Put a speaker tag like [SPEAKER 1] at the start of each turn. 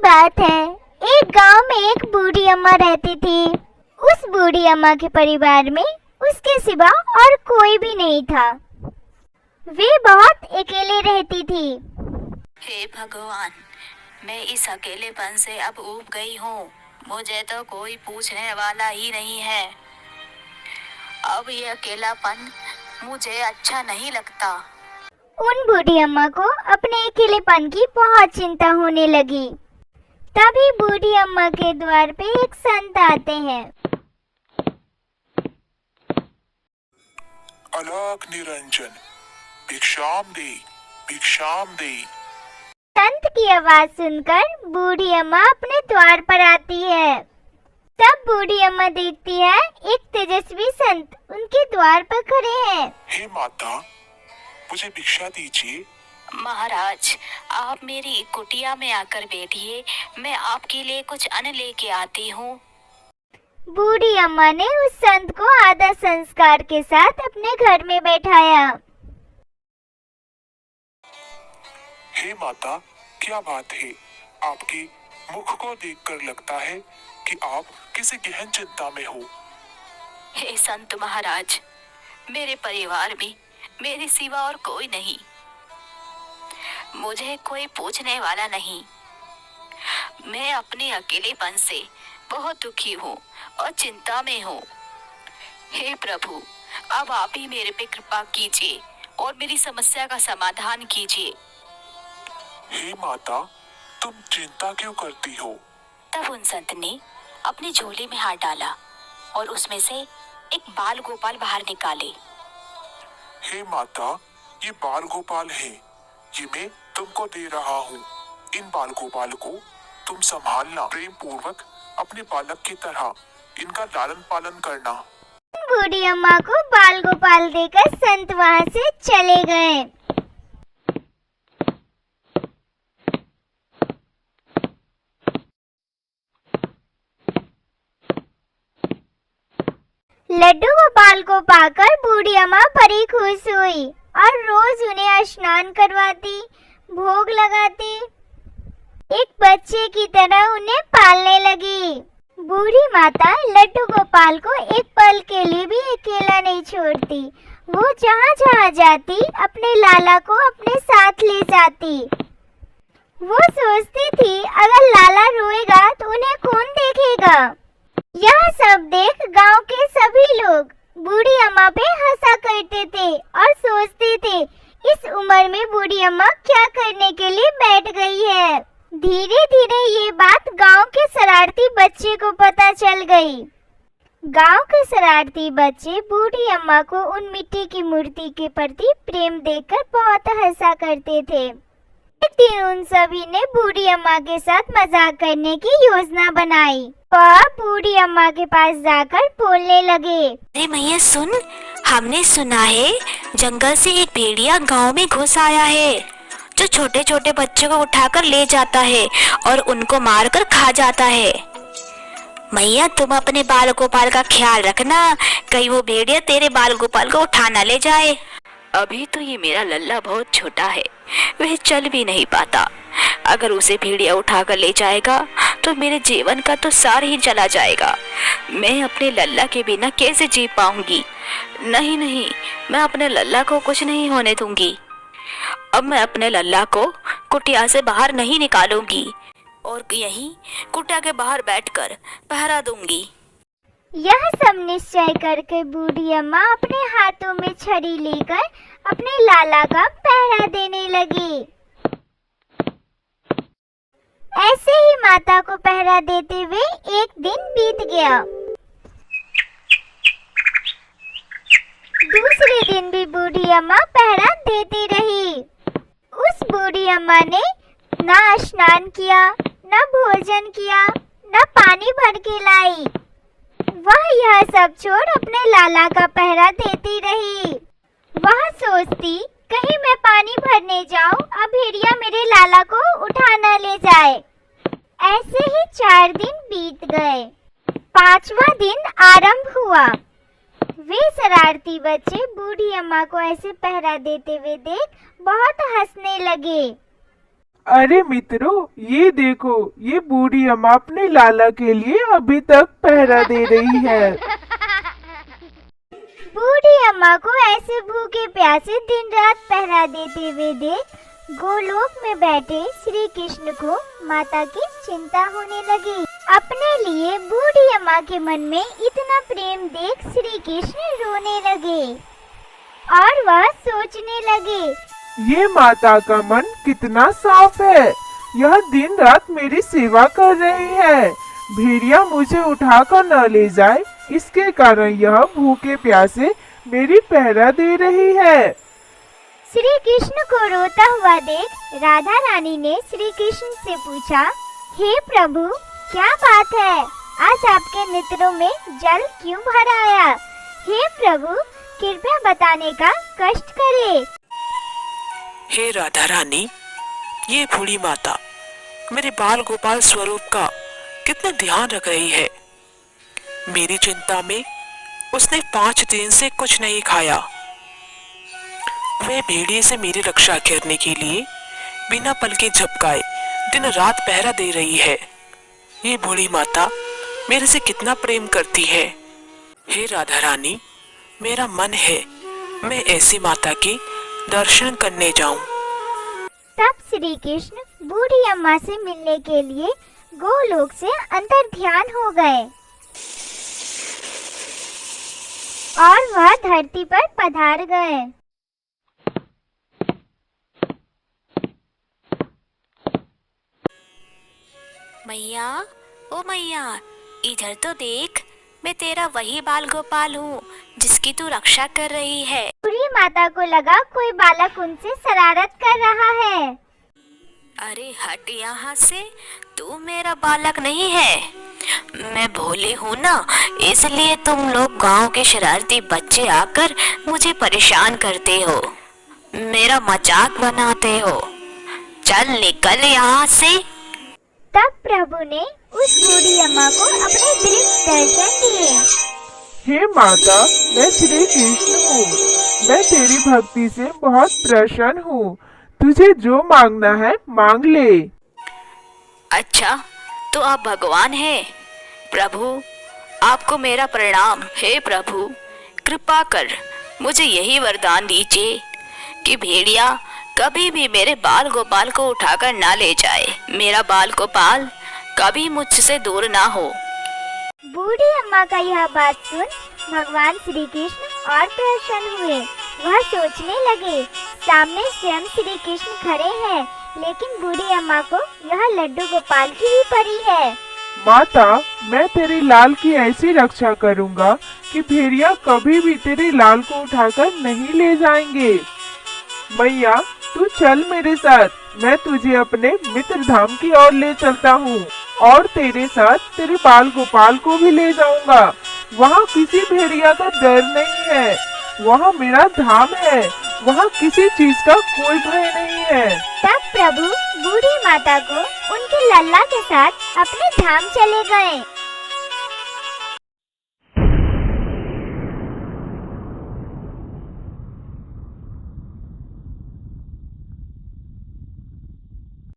[SPEAKER 1] बात है, एक गांव में एक बूढ़ी अम्मा रहती थी। उस बूढ़ी अम्मा के परिवार में उसके सिवा और कोई भी नहीं था। वे बहुत अकेले रहती थी।
[SPEAKER 2] हे भगवान, मैं इस अकेलेपन से अब ऊब गई हूँ। मुझे तो कोई पूछने वाला ही नहीं है। अब ये अकेलापन मुझे अच्छा नहीं लगता।
[SPEAKER 1] उन बूढ़ी अम्मा को अपने अकेलेपन की बहुत चिंता होने लगी। तभी बूढ़ी अम्मा के द्वार पे एक संत आते हैं।
[SPEAKER 3] अलग निरंजन, भिक्षाम दे, भिक्षाम दे।
[SPEAKER 1] संत की आवाज सुनकर बूढ़ी अम्मा अपने द्वार पर आती है। तब बूढ़ी अम्मा देखती है एक तेजस्वी संत उनके द्वार पर खड़े हैं।
[SPEAKER 3] हे माता, मुझे भिक्षा दीजिए।
[SPEAKER 2] महाराज, आप मेरी कुटिया में आकर बैठिए, मैं आपके लिए कुछ अन्न लेके आती हूँ।
[SPEAKER 1] बूढ़ी अम्मा ने उस संत को आदर संस्कार के साथ अपने घर में बैठाया।
[SPEAKER 3] हे माता, क्या बात है? आपके मुख को देखकर लगता है कि आप किसी गहन चिंता में हो।
[SPEAKER 2] हे संत महाराज, मेरे परिवार में मेरे सिवा और कोई नहीं। मुझे कोई पूछने वाला नहीं। मैं अपने अकेलेपन से बहुत दुखी हूँ और चिंता में हूँ। हे प्रभु, अब आप ही मेरे पे कृपा कीजिए और मेरी समस्या का समाधान कीजिए।
[SPEAKER 3] हे माता, तुम चिंता क्यों करती हो?
[SPEAKER 2] तब उन संत ने अपने झोले में हाथ डाला और उसमें से एक बाल गोपाल बाहर निकाले।
[SPEAKER 3] हे माता, ये बाल गोपाल है, ये मैं तुमको दे रहा हूँ। इन बाल गोपाल को तुम संभालना, प्रेम पूर्वक अपने बालक की तरह इनका लालन पालन करना।
[SPEAKER 1] बूढ़ी अम्मा को बाल गोपाल देकर संत वहाँ से चले गए। लड्डू गोपाल को पाकर बूढ़ी अम्मा बड़ी खुश हुई और रोज उन्हें स्नान करवाती, भोग लगाती, एक बच्चे की तरह उन्हें पालने लगी। बूढ़ी माता लड्डू गोपाल को एक पल के लिए भी अकेला नहीं छोड़ती। वो जहाँ जहाँ जाती अपने लाला को अपने साथ ले जाती। वो सोचती थी अगर लाला रोएगा तो उन्हें कौन देखेगा। यह सब देख गांव के सभी लोग बूढ़ी अम्मा पे हंसा करते थे और सोचते थे इस उम्र में बूढ़ी अम्मा क्या करने के लिए बैठ गई है। धीरे धीरे ये बात गांव के शरारती बच्चे को पता चल गई। गांव के शरारती बच्चे बूढ़ी अम्मा को उन मिट्टी की मूर्ति के प्रति प्रेम देखकर बहुत हंसा करते थे। एक दिन उन सभी ने बूढ़ी अम्मा के साथ मजाक करने की योजना बनाई। वह बूढ़ी अम्मा के पास जाकर बोलने लगे,
[SPEAKER 2] अरे मैया सुन, हमने सुना है जंगल से एक भेड़िया गांव में घुस आया है जो छोटे छोटे बच्चों को उठाकर ले जाता है और उनको मारकर खा जाता है। मैया तुम अपने बाल गोपाल का ख्याल रखना, कहीं वो भेड़िया तेरे बाल गोपाल को उठा ना ले जाए। अभी तो ये मेरा लल्ला बहुत छोटा है, वह चल भी नहीं पाता। अगर उसे भेड़िया उठाकर ले जाएगा तो मेरे जीवन का तो सार ही चला जाएगा। मैं अपने लल्ला के बिना कैसे जी पाऊंगी। नहीं नहीं, मैं अपने लल्ला को कुछ नहीं होने दूंगी। अब मैं अपने लल्ला को कुटिया से बाहर नहीं निकालूंगी और यहीं कुटिया के बाहर बैठकर पहरा दूंगी।
[SPEAKER 1] यह सब निश्चय करके बूढ़ी अम्मा अपने हाथों में छड़ी लेकर अपने लाला का पहरा देने लगी। ऐसे ही माता को पहरा देते हुए एक दिन बीत गया। दूसरे दिन भी बूढ़ी अम्मा पहरा देती रही। उस बूढ़ी अम्मा ने ना स्नान किया, ना भोजन किया, ना पानी भर के लाई। वह यह सब छोड़ अपने लाला का पहरा देती रही। वह सोचती कहीं मैं पानी भरने जाऊं अब भेड़िया मेरे लाला को उठा न ले जाए। ऐसे ही 4 दिन बीत गए। 5वां दिन आरंभ हुआ। वे शरारती बच्चे बूढ़ी अम्मा को ऐसे पहरा देते हुए देख बहुत हंसने लगे।
[SPEAKER 4] अरे मित्रों, ये देखो, ये बूढ़ी अम्मा अपने लाला के लिए अभी तक पहरा दे रही है।
[SPEAKER 1] बूढ़ी अम्मा को ऐसे भूखे प्यासे दिन रात पहरा देते हुए देख गोलोक में बैठे श्री कृष्ण को माता की चिंता होने लगी। अपने लिए बूढ़ी अम्मा के मन में इतना प्रेम देख श्री कृष्ण रोने लगे और वह सोचने लगे,
[SPEAKER 4] ये माता का मन कितना साफ है। यह दिन रात मेरी सेवा कर रही है। भेड़िया मुझे उठाकर न ले जाए, इसके कारण यह भूखे प्यासे मेरी पहरा दे रही है।
[SPEAKER 1] श्री कृष्ण को रोता हुआ देख राधा रानी ने श्री कृष्ण से पूछा, हे प्रभु, क्या बात है? आज आपके नेत्रों में जल क्यों भर आया? हे प्रभु, कृपया बताने का कष्ट करे।
[SPEAKER 5] हे राधा रानी, ये बूढ़ी माता मेरे बाल गोपाल स्वरूप का कितना ध्यान रख रही है। मेरी चिंता में उसने 5 दिन से कुछ नहीं खाया। वह भेड़िए से मेरी रक्षा करने के लिए बिना पलके झपकाए दिन रात पहरा दे रही है। ये बूढ़ी माता मेरे से कितना प्रेम करती है। हे राधा रानी, मेरा मन है मैं ऐसी माता के दर्शन करने जाऊं।
[SPEAKER 1] तब श्री कृष्ण बूढ़ी अम्मा से मिलने के लिए गोलोक से अंतर ध्यान हो गए और वह धरती पर पधार गए।
[SPEAKER 2] मैया, ओ मैया, इधर तो देख, मैं तेरा वही बाल गोपाल हूँ जिसकी तू रक्षा कर रही है।
[SPEAKER 1] बूढ़ी माता को लगा कोई बालक उनसे शरारत कर रहा है।
[SPEAKER 2] अरे हट यहाँ से, तू मेरा बालक नहीं है। मैं भोली हूँ ना, इसलिए तुम लोग गांव के शरारती बच्चे आकर मुझे परेशान करते हो, मेरा मजाक बनाते हो। चल निकल यहाँ से।
[SPEAKER 1] तब प्रभु ने उस बूढ़ी अम्मा को अपने दृश्य दर्शन दिए।
[SPEAKER 4] हे माता, मैं श्री कृष्ण हूँ। मैं तेरी भक्ति से बहुत प्रसन्न हूँ। तुझे जो मांगना है मांग ले।
[SPEAKER 2] अच्छा, तो आप भगवान हैं। प्रभु, आपको मेरा प्रणाम। हे प्रभु, कृपा कर मुझे यही वरदान दीजिए कि भेड़िया कभी भी मेरे बाल गोपाल को उठाकर ना ले जाए। मेरा बाल गोपाल कभी मुझसे दूर ना हो।
[SPEAKER 1] बूढ़ी अम्मा का यह बात सुन भगवान श्री कृष्ण और प्रसन्न हुए। वह सोचने लगे, सामने स्वयं श्री कृष्ण खड़े हैं, लेकिन बूढ़ी अम्मा को यह लड्डू गोपाल की ही परी है।
[SPEAKER 4] माता, मैं तेरे लाल की ऐसी रक्षा करूँगा कि भेड़िया कभी भी तेरे लाल को उठाकर नहीं ले जाएंगे। मैया, तू चल मेरे साथ, मैं तुझे अपने मित्र धाम की ओर ले चलता हूँ और तेरे साथ तेरे बाल गोपाल को भी ले जाऊंगा। वहाँ किसी भेड़िया का डर नहीं है, वहाँ मेरा धाम है, वहाँ किसी चीज का कोई भय नहीं है।
[SPEAKER 1] तब प्रभु बूढ़ी माता को उनके लल्ला के साथ अपने धाम चले गए।